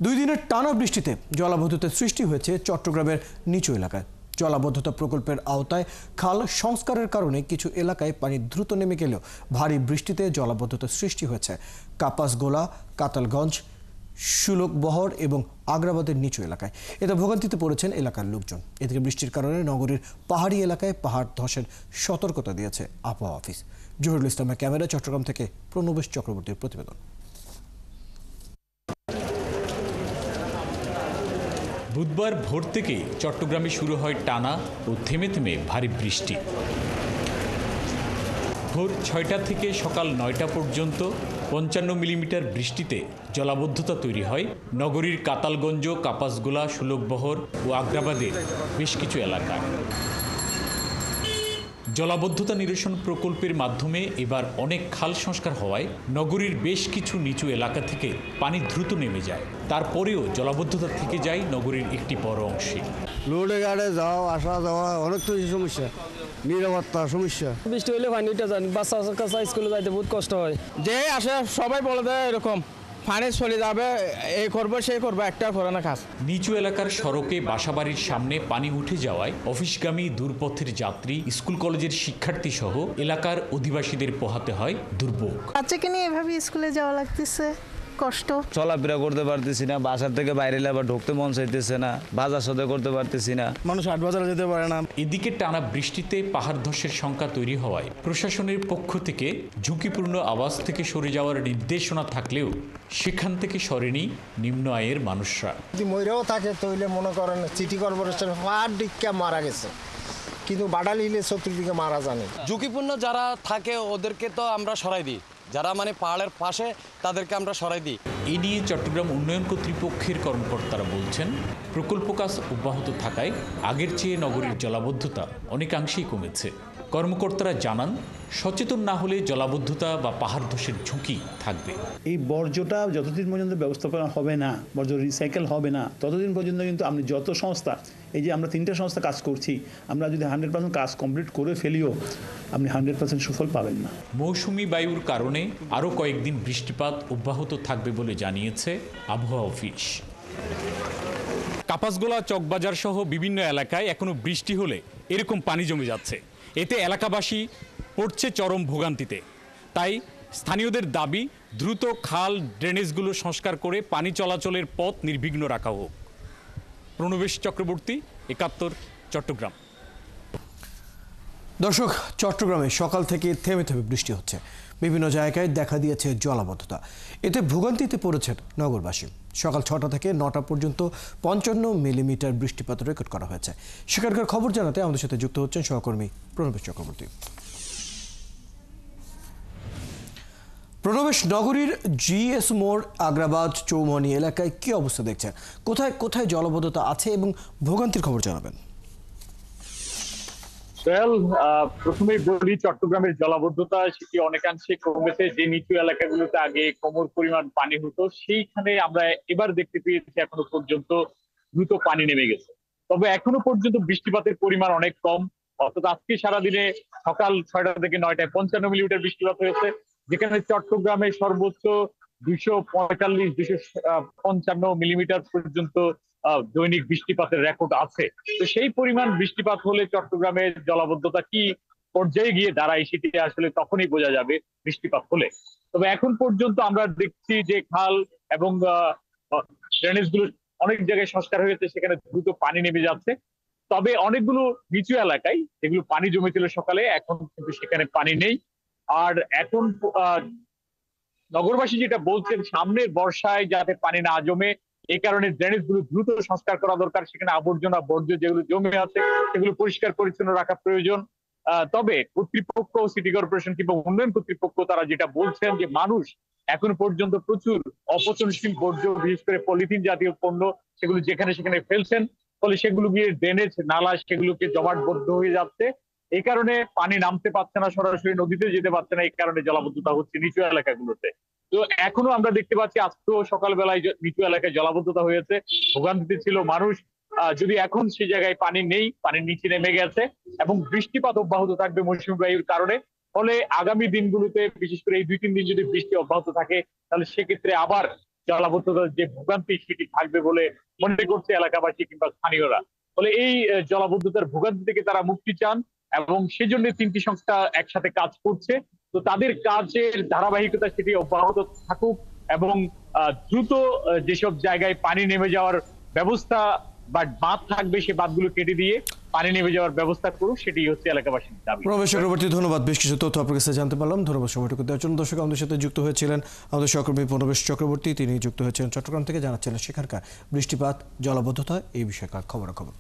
দুই দিনের টানা বৃষ্টিতে জলাবদ্ধতার সৃষ্টি হয়েছে চট্টগ্রামের নিচু এলাকায়। জলাবদ্ধতা প্রকল্পের আওতায় খাল সংস্কারের কারণে কিছু এলাকায় পানি দ্রুত নেমে গেলেও ভারী বৃষ্টিতে জলাবদ্ধতার সৃষ্টি হয়েছে কাপাসগোলা, কাতালগঞ্জ, সুলকবহর এবং আগ্রাবাদের নিচু এলাকায়। এতে ভোগান্তিতে পড়েছেন এলাকার লোকজন। এদিকে বৃষ্টির কারণে নগরীর পাহাড়ি এলাকায় পাহাড় ধসের সতর্কতা দিয়েছে আবহাওয়া অফিস। জহিরুল ইসলামের ক্যামেরা, চট্টগ্রাম থেকে প্রণবেশ চক্রবর্তীর প্রতিবেদন। বুধবার ভোর থেকে চট্টগ্রামে শুরু হয় টানা ও থেমে থেমে ভারী বৃষ্টি। ভোর ৬টা থেকে সকাল ৯টা পর্যন্ত ৫৫ মিলিমিটার বৃষ্টিতে জলাবদ্ধতা তৈরি হয় নগরীর কাতালগঞ্জ, কাপাসগোলা, সুলকবহর ও আগ্রাবাদের বেশ কিছু এলাকায়। জলাবদ্ধতা নিরসন প্রকল্পের মাধ্যমে এবার অনেক খাল সংস্কার হওয়ায় নগরীর বেশ কিছু নিচু এলাকা থেকে পানি দ্রুত নেমে যায়। তারপরেও জলাবদ্ধতা থেকে যায় নগরীর একটি বড় অংশে। রোডে গাড়ে যাওয়া আসা যাওয়া অনেক তো সমস্যা, নিরাপত্তা সমস্যা। বৃষ্টি হলে পানিটা জানি বাচ্চা কাচ্চা স্কুলে যাইতে বহুত কষ্ট হয়। যে আসে সবাই বলে দেয় এরকম পানি চলে যাবে, এই করবো সেই করবো, একটা করে না কাজ। নিচু এলাকার সড়কে বাসাবাড়ির সামনে পানি উঠে যাওয়ায় অফিসগামী দূরপথের যাত্রী, স্কুল কলেজের শিক্ষার্থী সহ এলাকার অধিবাসীদের পোহাতে হয় দুর্ভোগ। বাচ্চাকে নিয়ে এভাবে স্কুলে যাওয়া লাগতেছে, কষ্ট। চলাফেরা করতে পারতেছি না, বাসার থেকে বাইরে আবার ঢুকতে মন চাইতেছে না, বাজার সদাই করতে পারতেছি না, মানুষ হাট বাজারে যেতে পারে না। এদিকে টানা বৃষ্টিতে পাহাড় ধসের শঙ্কা তৈরি হওয়ায় প্রশাসনের পক্ষ থেকে ঝুঁকিপূর্ণ আবাস থেকে সরে যাওয়ার নির্দেশনা থাকলেও সেখান থেকে সরেনি নিম্ন আয়ের মানুষরা। যদি ময়ূরেও থাকে তৈলে মনে করেন সিটি কর্পোরেশন পাহাড় দিকে মারা গেছে, কিন্তু বাডাল হিলে চতুর্দিকে মারা জানে। ঝুঁকিপূর্ণ যারা থাকে ওদেরকে তো আমরা সরাই দিই, যারা মানে পাহাড়ের পাশে তাদেরকে আমরা সরাই দিই। এ নিয়ে চট্টগ্রাম উন্নয়ন কর্তৃপক্ষের কর্মকর্তারা বলছেন, প্রকল্প কাজ অব্যাহত থাকায় আগের চেয়ে নগরীর জলাবদ্ধতা অনেকাংশেই কমেছে। কর্মকর্তারা জানান, সচেতন না হলে জলাবদ্ধতা বা পাহাড় ধসের ঝুঁকি থাকবে। এই বর্জ্যটা যতদিন পর্যন্ত ব্যবস্থাপনা হবে না, বর্জ্য রিসাইকেল হবে না, ততদিন পর্যন্ত কিন্তু আপনি যত সংস্থা, এই যে আমরা 3টে সংস্থা কাজ করছি, আমরা যদি 100% কাজ কমপ্লিট করে ফেলিও আপনি 100% সুফল পাবেন না। মৌসুমি বায়ুর কারণে আরও কয়েকদিন বৃষ্টিপাত অব্যাহত থাকবে বলে জানিয়েছে আবহাওয়া অফিস। কাপাসগোলা, চকবাজার সহ বিভিন্ন এলাকায় এখনো বৃষ্টি হলে এরকম পানি জমে যাচ্ছে। এতে এলাকাবাসী পড়ছে চরম ভোগান্তিতে। তাই স্থানীয়দের দাবি, দ্রুত খাল, ড্রেনেজগুলো সংস্কার করে পানি চলাচলের পথ নির্বিঘ্ন রাখা হোক। প্রণবেশ চক্রবর্তী, ৭১, চট্টগ্রাম। দর্শক, চট্টগ্রামে সকাল থেকে থেমে থেমে বৃষ্টি হচ্ছে। বিভিন্ন জায়গায় দেখা দিয়েছে জলাবদ্ধতা। এতে ভোগান্তিতে পড়েছেন নগরবাসী। সকাল 6টা থেকে 9টা পর্যন্ত 55 মিলিমিটার বৃষ্টিপাত রেকর্ড করা হয়েছে। সেখানকার খবর জানাতে আমাদের সাথে যুক্ত হচ্ছেন সহকর্মী প্রণবেশ চক্রবর্তী। প্রণবেশ, নগরীর জিএস মোড়, আগ্রাবাদ, চৌমনি এলাকায় কি অবস্থা দেখছেন? কোথায় কোথায় জলাবদ্ধতা আছে এবং ভোগান্তির খবর জানাবেন। প্রথমেই বলি, চট্টগ্রামের জলাবদ্ধতা সেটি অনেকাংশে কমেছে। যে নিচু এলাকাগুলোতে আগে কোমর পরিমাণ পানি হতো, সেইখানে আমরা এবার দেখতে পেয়েছি এখনো পর্যন্ত দ্রুত পানি নেমে গেছে। তবে এখনো পর্যন্ত বৃষ্টিপাতের পরিমাণ অনেক কম। অর্থাৎ আজকে সারাদিনে সকাল 6টা থেকে 9টায় 55 মিলিমিটার বৃষ্টিপাত হয়েছে, যেখানে চট্টগ্রামে সর্বোচ্চ 245-255 মিলিমিটার পর্যন্ত দৈনিক বৃষ্টিপাতের রেকর্ড আছে। তো সেই পরিমাণ বৃষ্টিপাত হলে চট্টগ্রামের জলাবদ্ধতা কি পর্যায়ে গিয়ে দাঁড়ায় সেটি আসলে তখনই বোঝা যাবে বৃষ্টিপাত হলে। তবে এখন পর্যন্ত আমরা দেখছি যে খাল এবং ড্রেনেজ গুলো অনেক জায়গায় সংস্কার হয়েছে, সেখানে দ্রুত পানি নেমে যাচ্ছে। তবে অনেকগুলো নিচু এলাকায় যেগুলো পানি জমেছিল সকালে, এখন কিন্তু সেখানে পানি নেই। আর এখন নগরবাসী যেটা বলছেন, সামনের বর্ষায় যাতে পানি না জমে, এই কারণে ড্রেনেজ গুলো দ্রুত সংস্কার করা দরকার। সেখানে আবর্জনা, বর্জ্য যেগুলো জমে আছে সেগুলো পরিষ্কার পরিচ্ছন্ন রাখা প্রয়োজন। তবে কর্তৃপক্ষ, সিটি কর্পোরেশন কিংবা উন্নয়ন কর্তৃপক্ষ তারা যেটা বলছেন যে মানুষ এখন পর্যন্ত প্রচুর অপচনশীল বর্জ্য, বিশেষ করে পলিথিন জাতীয় পণ্য, সেগুলো যেখানে সেখানে ফেলছেন, ফলে সেগুলো গিয়ে ড্রেনেজ নালা সেগুলোকে জমাটবদ্ধ হয়ে যাচ্ছে। এই কারণে পানি নামতে পারছে না, সরাসরি নদীতে যেতে পারছে না। এই কারণে জলাবদ্ধতা হচ্ছে নিচু এলাকাগুলোতে। তো এখনো আমরা দেখতে পাচ্ছি আজকেও সকালবেলায় নিচু এলাকায় জলাবদ্ধতা হয়েছে, ভোগান্তিতে ছিল মানুষ। যদি এখন সেই জায়গায় পানি নেই, পানির নিচে নেমে গেছে এবং বৃষ্টিপাত অব্যাহত থাকবে মৌসুমী বায়ুর কারণে। ফলে আগামী দিনগুলোতে, বিশেষ করে এই 2-3 দিন যদি বৃষ্টি অব্যাহত থাকে, তাহলে সেক্ষেত্রে আবার জলাবদ্ধতার যে ভোগান্তি সেটি থাকবে বলে মনে করছে এলাকাবাসী কিংবা স্থানীয়রা। ফলে এই জলাবদ্ধতার ভোগান্তি থেকে তারা মুক্তি চান এবং সেজন্য 3টি সংস্থা একসাথে কাজ করছে। তো তাদের কাজের ধারাবাহিকতা সেটি অব্যাহত থাকুক এবং দ্রুত যেসব জায়গায় পানি নেমে যাওয়ার ব্যবস্থা বা বাঁধ থাকবে সে বাঁধগুলো কেটে দিয়ে পানি নেমে যাওয়ার ব্যবস্থা করুক, সেটি হচ্ছে এলাকাবাসীর দাবি। প্রবেশ চক্রবর্তী, ধন্যবাদ। বেশ কিছু তথ্য আপনার কাছে জানতে পারলাম। ধন্যবাদ সময়টুকু দেওয়ার জন্য। দর্শক, আমাদের সাথে যুক্ত হয়েছিলেন আমাদের সহকর্মী প্রবেশ চক্রবর্তী। তিনি যুক্ত হয়েছিলেন চট্টগ্রাম থেকে, জানাচ্ছিলেন সেখানকার বৃষ্টিপাত, জলাবদ্ধতা এই বিষয়কার খবরাখবর।